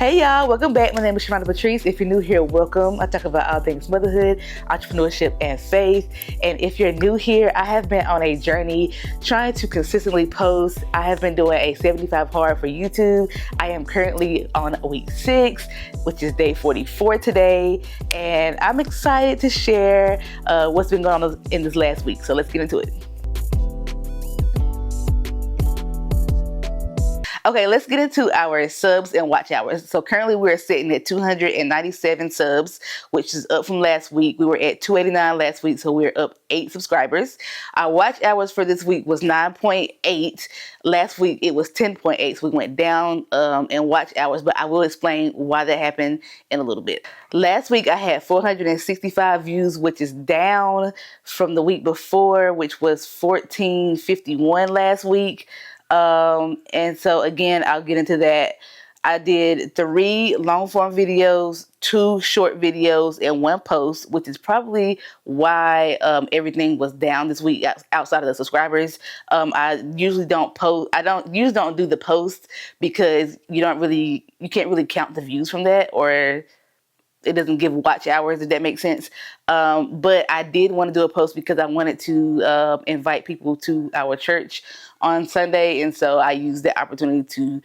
Hey y'all, welcome back. My name is Sharonda Patrice. If you're new here, welcome. I talk about all things motherhood, entrepreneurship, and faith. And if you're new here, I have been on a journey trying to consistently post. I have been doing a 75 hard for YouTube. I am currently on week 6, which is day 44 today. And I'm excited to share what's been going on in this last week. So let's get into it. Okay, let's get into our subs and watch hours. So currently we're sitting at 297 subs, which is up from last week. We were at 289 last week, so we're up 8 subscribers. Our watch hours for this week was 9.8. Last week it was 10.8, so we went down in watch hours, but I will explain why that happened in a little bit. Last week I had 465 views, which is down from the week before, which was 1451 last week. And so again, I'll get into that. I did 3 long form videos, 2 short videos, and 1 post, which is probably why everything was down this week outside of the subscribers. I usually don't post. I don't do the post because you can't really count the views from that, or it doesn't give watch hours, if that makes sense. But I did want to do a post because I wanted to invite people to our church on Sunday. And so I used that opportunity to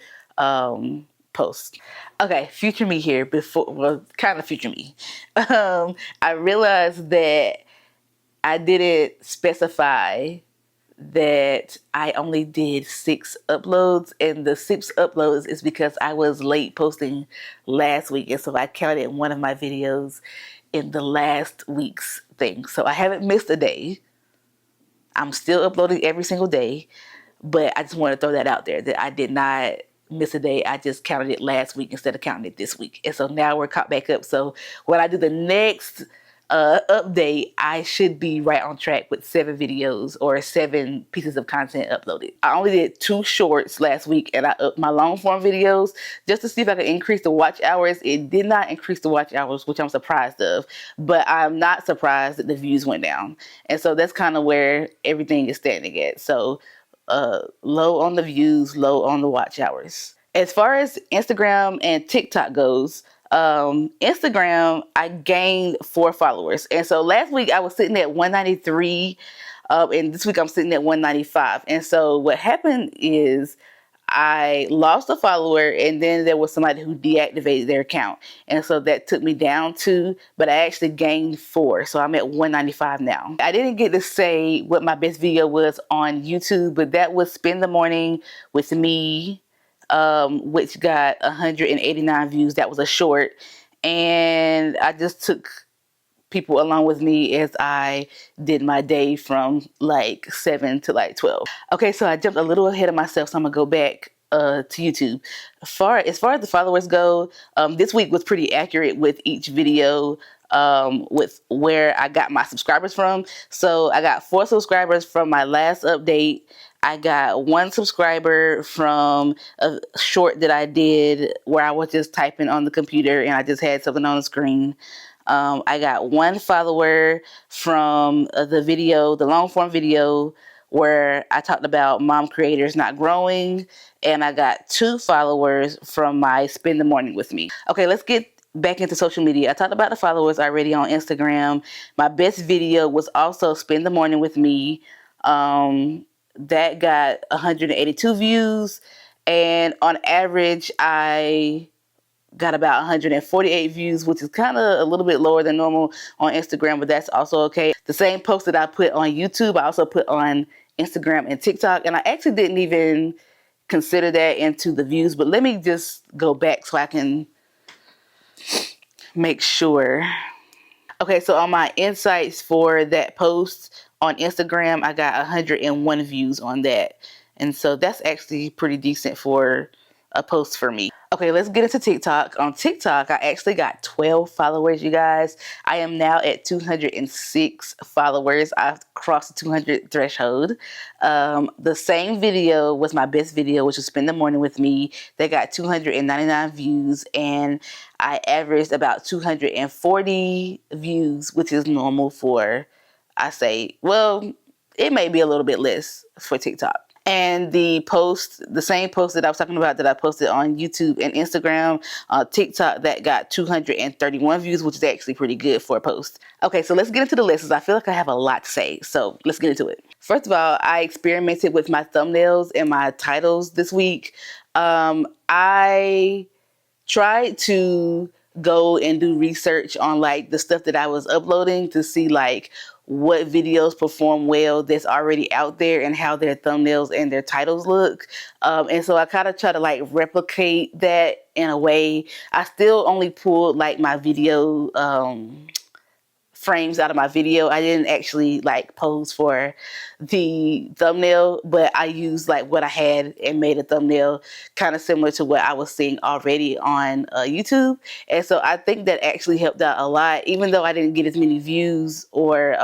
post. Okay, future me here kind of future me. I realized that I didn't specify that I only did 6 uploads, and the 6 uploads is because I was late posting last week, and so I counted one of my videos in the last week's thing. So I haven't missed a day. I'm still uploading every single day, but I just want to throw that out there that I did not miss a day. I just counted it last week instead of counting it this week, and so now we're caught back up. So when I do the next update, I should be right on track with 7 videos or 7 pieces of content uploaded. I only did 2 shorts last week, and I upped my long form videos just to see if I could increase the watch hours. It did not increase the watch hours, which I'm surprised of, but I'm not surprised that the views went down. And so that's kind of where everything is standing at. So low on the views, low on the watch hours. As far as Instagram and TikTok goes, Instagram, I gained 4 followers. And so last week I was sitting at 193, and this week I'm sitting at 195. And so what happened is I lost a follower, and then there was somebody who deactivated their account. And so that took me down 2, but I actually gained 4. So I'm at 195 now. I didn't get to say what my best video was on YouTube, but that was Spend the Morning with Me, which got 189 views. That was a short, and I just took people along with me as I did my day from like 7 to like 12. Okay, so I jumped a little ahead of myself, so I'm gonna go back to YouTube. As far as the followers go, this week was pretty accurate with each video, with where I got my subscribers from. So I got 4 subscribers from my last update. I got 1 subscriber from a short that I did where I was just typing on the computer and I just had something on the screen. I got 1 follower from the long form video where I talked about mom creators not growing. And I got 2 followers from my Spend the Morning with Me. Okay, let's get back into social media. I talked about the followers already on Instagram. My best video was also Spend the Morning with Me. That got 182 views, and on average I got about 148 views, which is kind of a little bit lower than normal on Instagram, but that's also okay. The same post that I put on YouTube, I also put on Instagram and TikTok, and I actually didn't even consider that into the views, but let me just go back so I can make sure. Okay, so on my insights for that post on Instagram, I got 101 views on that. And so that's actually pretty decent for a post for me. Okay, let's get into TikTok. On TikTok, I actually got 12 followers, you guys. I am now at 206 followers. I've crossed the 200 threshold. The same video was my best video, which was Spend the Morning with Me. They got 299 views, and I averaged about 240 views, which is normal for, I say, well, it may be a little bit less for TikTok. And the same post that I was talking about that I posted on YouTube and Instagram, TikTok, that got 231 views, which is actually pretty good for a post. Okay, so let's get into the lessons. I feel like I have a lot to say, so let's get into it. First of all, I experimented with my thumbnails and my titles this week. I tried to go and do research on like the stuff that I was uploading to see like what videos perform well that's already out there and how their thumbnails and their titles look. And so I kind of try to like replicate that in a way. I still only pulled like my video frames out of my video. I didn't actually like pose for the thumbnail, but I used like what I had and made a thumbnail kind of similar to what I was seeing already on YouTube. And so I think that actually helped out a lot, even though I didn't get as many views or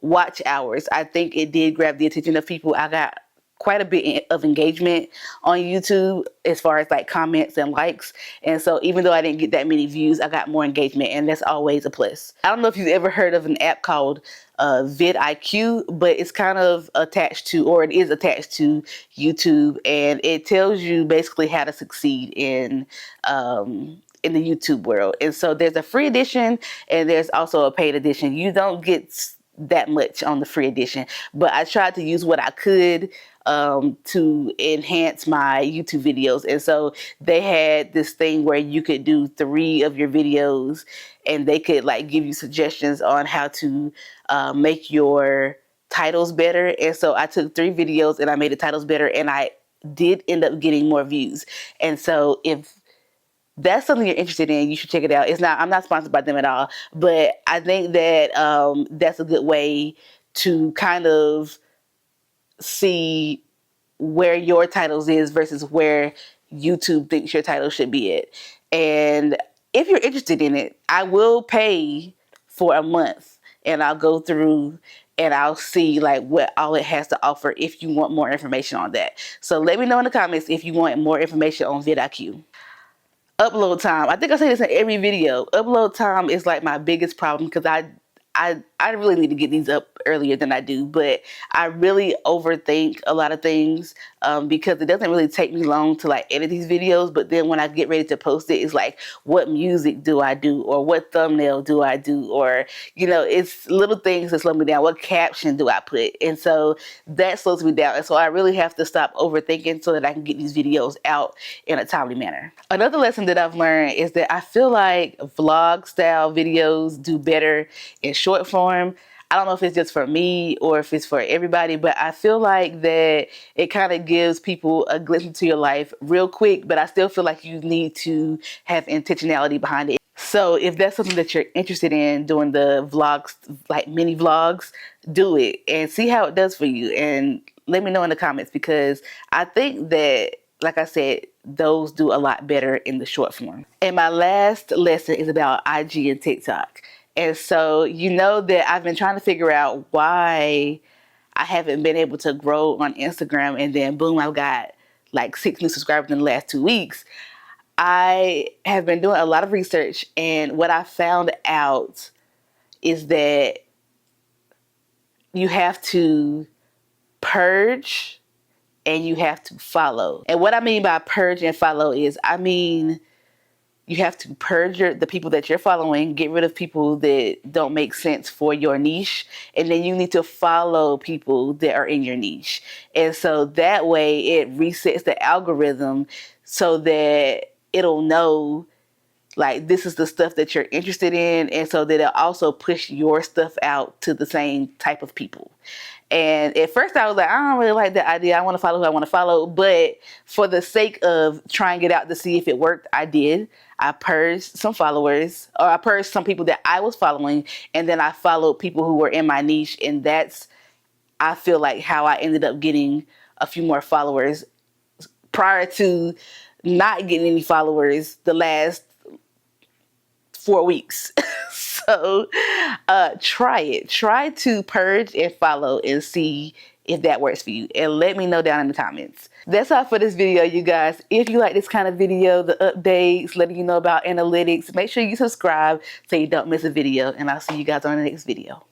watch hours. I think it did grab the attention of people. I got quite a bit of engagement on YouTube as far as like comments and likes. And so even though I didn't get that many views, I got more engagement, and that's always a plus. I don't know if you've ever heard of an app called vidIQ, but it's kind of attached to, or it is attached to YouTube, and it tells you basically how to succeed in the YouTube world. And so there's a free edition and there's also a paid edition. You don't get that much on the free edition, but I tried to use what I could to enhance my YouTube videos. And so they had this thing where you could do 3 of your videos and they could like give you suggestions on how to make your titles better. And so I took 3 videos and I made the titles better, and I did end up getting more views. And so if that's something you're interested in, you should check it out. I'm not sponsored by them at all, but I think that that's a good way to kind of see where your titles is versus where YouTube thinks your title should be at. And if you're interested in it, I will pay for a month and I'll go through and I'll see like what all it has to offer if you want more information on that. So let me know in the comments if you want more information on vidIQ. Upload time. I think I say this in every video. Upload time is like my biggest problem because I really need to get these up earlier than I do, but I really overthink a lot of things because it doesn't really take me long to like edit these videos. But then when I get ready to post it, it's like, what music do I do, or what thumbnail do I do, or it's little things that slow me down. What caption do I put? And so that slows me down. And so I really have to stop overthinking so that I can get these videos out in a timely manner. Another lesson that I've learned is that I feel like vlog style videos do better in short form. I don't know if it's just for me or if it's for everybody, but I feel like that it kind of gives people a glimpse into your life real quick, but I still feel like you need to have intentionality behind it. So if that's something that you're interested in, doing the vlogs, like mini vlogs, do it and see how it does for you. And let me know in the comments, because I think that, like I said, those do a lot better in the short form. And my last lesson is about IG and TikTok. And so that I've been trying to figure out why I haven't been able to grow on Instagram, and then boom, I've got like 6 new subscribers in the last 2 weeks. I have been doing a lot of research, and what I found out is that you have to purge and you have to follow. And what I mean by purge and follow is, you have to purge the people that you're following, get rid of people that don't make sense for your niche, and then you need to follow people that are in your niche. And so that way it resets the algorithm so that it'll know like this is the stuff that you're interested in, and so that it'll also push your stuff out to the same type of people. And at first I was like, I don't really like that idea. I want to follow who I want to follow. But for the sake of trying it out to see if it worked, I did. I purged some followers, or I purged some people that I was following, and then I followed people who were in my niche. And that's, I feel like, how I ended up getting a few more followers prior to not getting any followers the last 4 weeks. So try it. Try to purge and follow and see if that works for you. And let me know down in the comments. That's all for this video, you guys. If you like this kind of video, the updates, letting you know about analytics, make sure you subscribe so you don't miss a video. And I'll see you guys on the next video.